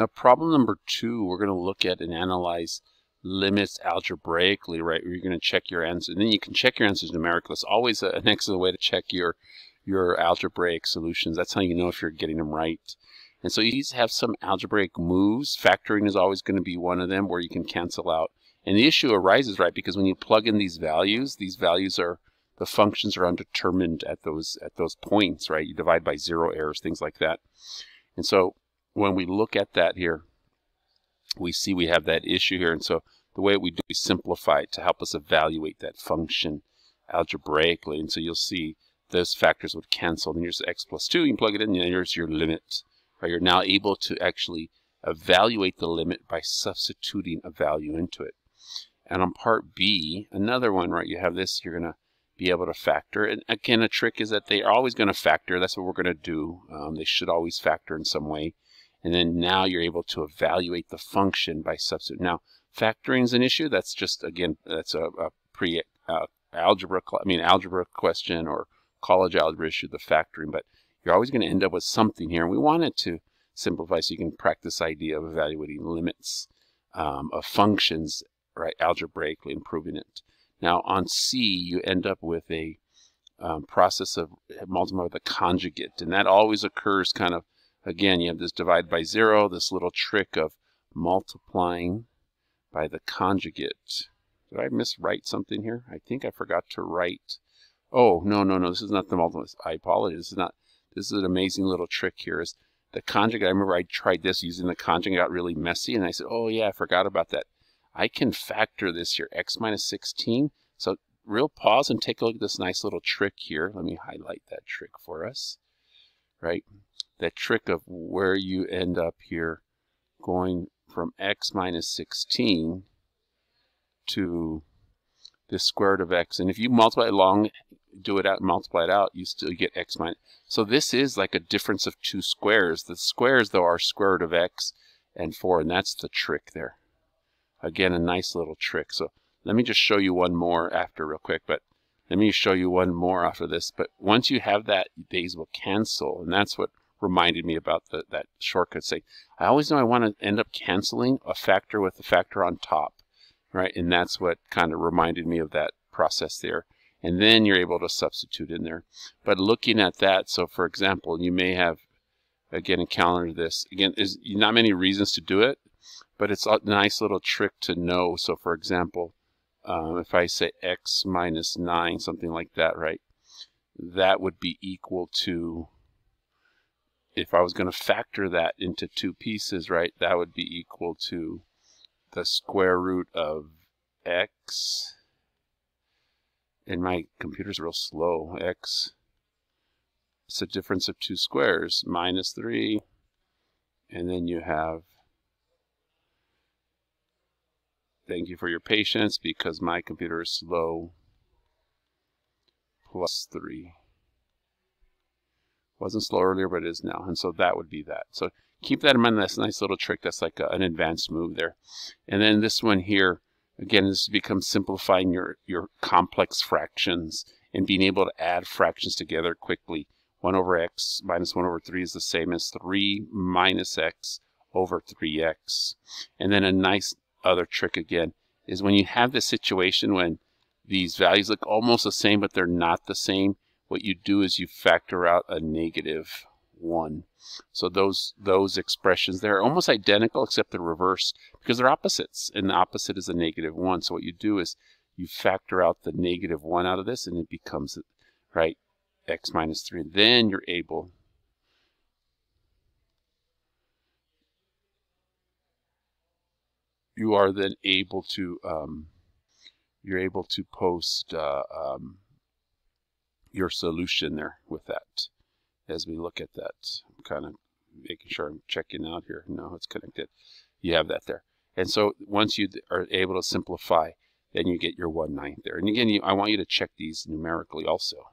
Now, problem number 2, we're going to look at and analyze limits algebraically, right? Where you're going to check your answers, and then you can check your answers numerically. It's always an excellent way to check your algebraic solutions. That's how you know if you're getting them right. And so these have some algebraic moves. Factoring is always going to be one of them, where you can cancel out. And the issue arises, right, because when you plug in these values are, the functions are undetermined at those points, right? You divide by 0 errors, things like that. And so when we look at that here, we see we have that issue here. And so the way we do is simplify it to help us evaluate that function algebraically. And so you'll see those factors would cancel. And here's x plus 2. You can plug it in, and here's your limit. Right? You're now able to actually evaluate the limit by substituting a value into it. And on part B, another one, right, you have this, you're going to be able to factor. And again, a trick is that they are always going to factor. That's what we're going to do. They should always factor in some way. And then now you're able to evaluate the function by substituting. Now, factoring is an issue. That's just, again, that's a algebra question or college algebra issue, the factoring. But you're always going to end up with something here. And we want it to simplify so you can practice the idea of evaluating limits of functions, right, algebraically, improving it. Now, on C, you end up with a process of multiplying with a conjugate. And that always occurs kind of, again, you have this divide by 0, this little trick of multiplying by the conjugate. Did I miswrite something here? I think I forgot to write. Oh, no, this is not the multiply. I apologize. This is an amazing little trick here. Is the conjugate. I remember I tried this using the conjugate, got really messy, and I said, oh yeah, I forgot about that. I can factor this here, x minus 16. So real pause and take a look at this nice little trick here. Let me highlight that trick for us, right? That trick of where you end up here going from x minus 16 to the square root of x. And if you multiply along, do it out and multiply it out, you still get x minus. So this is like a difference of 2 squares. The squares, though, are square root of x and 4, and that's the trick there. Again, a nice little trick. So let me just show you one more after real quick, but let me show you one more after this. But once you have that, these will cancel, and that's what reminded me about that shortcut. Say, I always know I want to end up canceling a factor with a factor on top, right? And that's what kind of reminded me of that process there. And then you're able to substitute in there. But looking at that, so for example, you may have, again, encountered this. Again, there's not many reasons to do it, but it's a nice little trick to know. So for example, if I say x minus 9, something like that, right? That would be equal to, if I was going to factor that into 2 pieces, right, that would be equal to the square root of x, and my computer's real slow, x, it's a difference of 2 squares, minus 3, and then you have, thank you for your patience because my computer is slow, plus 3. Wasn't slow earlier, but it is now. And so that would be that. So keep that in mind. That's a nice little trick. That's like an advanced move there. And then this one here, again, this becomes simplifying your complex fractions and being able to add fractions together quickly. 1 over x minus 1 over 3 is the same as 3 minus x over 3x. And then a nice other trick again is when you have this situation when these values look almost the same, but they're not the same, what you do is you factor out a negative 1. So those expressions, they're almost identical except they're reversed because they're opposites, and the opposite is a negative 1. So what you do is you factor out the negative 1 out of this, and it becomes, right, x minus 3. And then you're able you're able to post your solution there with that. As we look at that, I'm kind of making sure I'm checking out here. No, it's connected. You have that there. And so once you are able to simplify, then you get your 1/9 there. And again, I want you to check these numerically also.